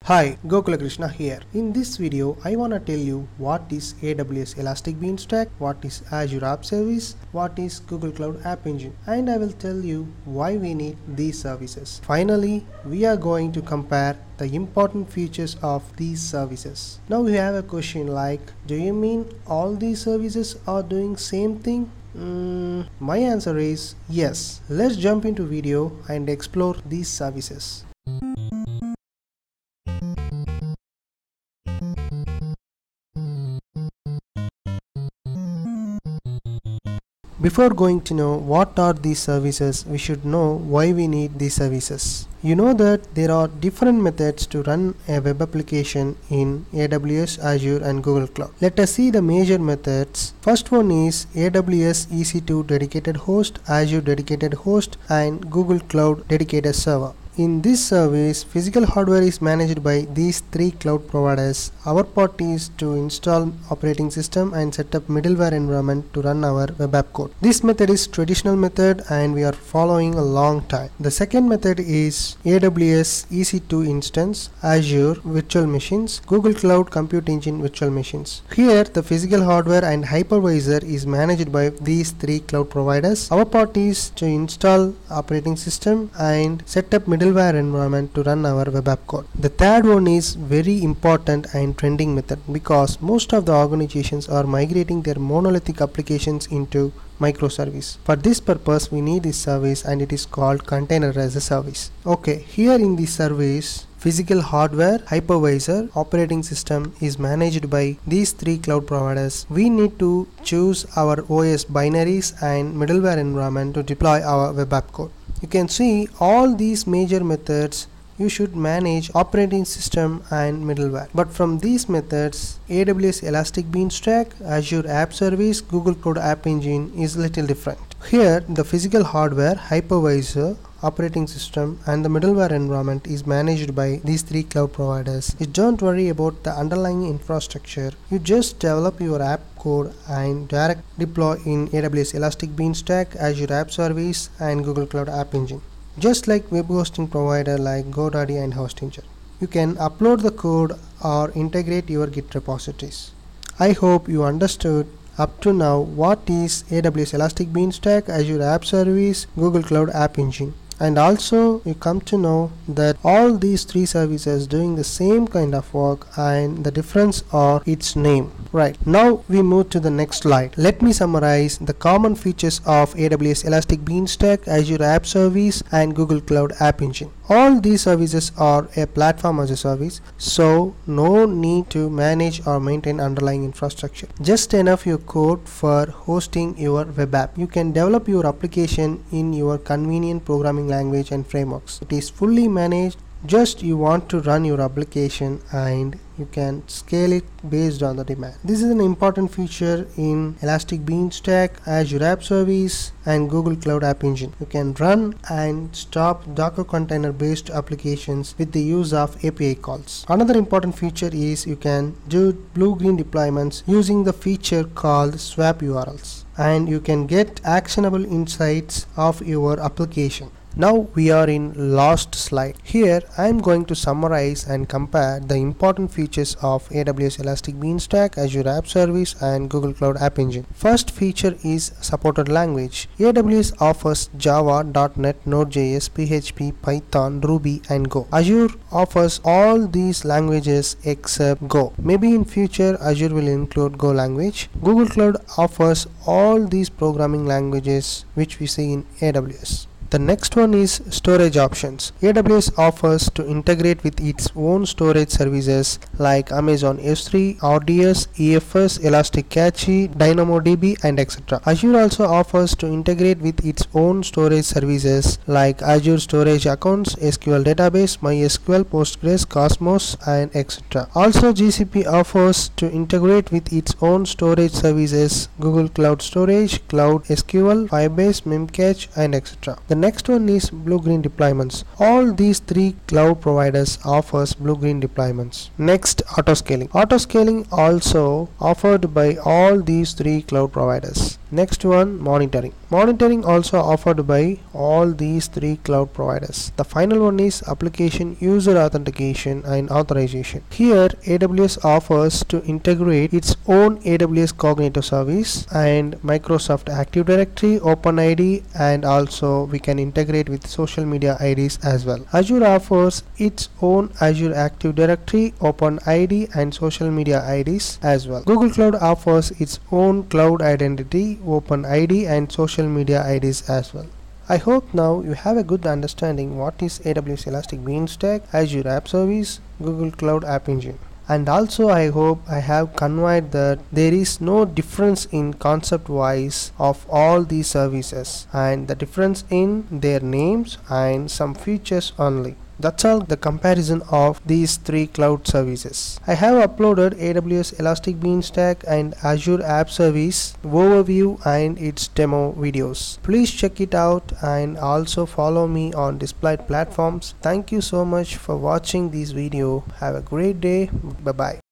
Hi, Gokula Krishna here. In this video, I wanna tell you what is AWS Elastic Beanstalk, what is Azure App Service, what is Google Cloud App Engine, and I will tell you why we need these services. Finally, we are going to compare the important features of these services. Now we have a question like, do you mean all these services are doing same thing? My answer is yes. Let's jump into video and explore these services. Before going to know what are these services, we should know why we need these services. You know that there are different methods to run a web application in AWS, Azure and Google Cloud. Let us see the major methods. First one is AWS EC2 dedicated host, Azure dedicated host and Google Cloud dedicated server. In this service, physical hardware is managed by these three cloud providers. Our part is to install operating system and set up middleware environment to run our web app code. This method is traditional method and we are following a long time. The second method is AWS EC2 instance, Azure virtual machines, Google Cloud Compute Engine virtual machines. Here the physical hardware and hypervisor is managed by these three cloud providers. Our part is to install operating system and set up middleware environment to run our web app code. The third one is very important and trending method because most of the organizations are migrating their monolithic applications into microservice. For this purpose we need this service and it is called container as a service. Okay, here in this service physical hardware, hypervisor, operating system is managed by these three cloud providers. We need to choose our OS binaries and middleware environment to deploy our web app code. You can see all these major methods you should manage operating system and middleware. But from these methods, AWS Elastic Beanstalk, Azure App Service, Google Cloud App Engine is little different. Here the physical hardware, hypervisor, operating system and the middleware environment is managed by these three cloud providers. You don't worry about the underlying infrastructure. You just develop your app code and direct deploy in AWS Elastic Beanstalk, Azure App Service and Google Cloud App Engine. Just like web hosting provider like GoDaddy and Hostinger. You can upload the code or integrate your Git repositories. I hope you understood up to now what is AWS Elastic Beanstalk, Azure App Service, Google Cloud App Engine. And also you come to know that all these three services doing the same kind of work and the difference are its name. Right, now we move to the next slide. Let me summarize the common features of AWS Elastic Beanstalk, Azure App Service and Google Cloud App Engine. All these services are a platform as a service, so no need to manage or maintain underlying infrastructure. Just enough your code for hosting your web app. You can develop your application in your convenient programming language and frameworks. It is fully managed. Just you want to run your application and you can scale it based on the demand. This is an important feature in Elastic Beanstalk, Azure App Service and Google Cloud App Engine. You can run and stop Docker container based applications with the use of API calls. Another important feature is you can do blue-green deployments using the feature called swap URLs and you can get actionable insights of your application. Now we are in last slide. Here I am going to summarize and compare the important features of AWS Elastic Beanstalk, Azure App Service and Google Cloud App Engine. First feature is supported language. AWS offers Java, .NET, Node.js, PHP, Python, Ruby and Go. Azure offers all these languages except Go. Maybe in future Azure will include Go language. Google Cloud offers all these programming languages which we see in AWS. The next one is storage options. AWS offers to integrate with its own storage services like Amazon S3, RDS, EFS, Elastic Cache, DynamoDB and etc. Azure also offers to integrate with its own storage services like Azure Storage Accounts, SQL Database, MySQL, Postgres, Cosmos and etc. Also GCP offers to integrate with its own storage services Google Cloud Storage, Cloud SQL, Firebase, Memcache and etc. The next one is blue-green deployments. All these three cloud providers offers blue-green deployments. Next, autoscaling. Autoscaling also offered by all these three cloud providers. Next one, monitoring. Monitoring also offered by all these three cloud providers. The final one is application user authentication and authorization. Here AWS offers to integrate its own AWS Cognito service and Microsoft Active Directory, OpenID, and also we can integrate with social media IDs as well. Azure offers its own Azure Active Directory, OpenID, and social media IDs as well. Google Cloud offers its own cloud identity, OpenID, and social media IDs as well. I hope now you have a good understanding what is AWS Elastic Beanstalk, Azure App Service, Google Cloud App Engine. And also I hope I have conveyed that there is no difference in concept wise of all these services and the difference in their names and some features only. That's all the comparison of these three cloud services. I have uploaded AWS Elastic Beanstalk and Azure App Service overview and its demo videos. Please check it out and also follow me on displayed platforms. Thank you so much for watching this video. Have a great day. Bye bye.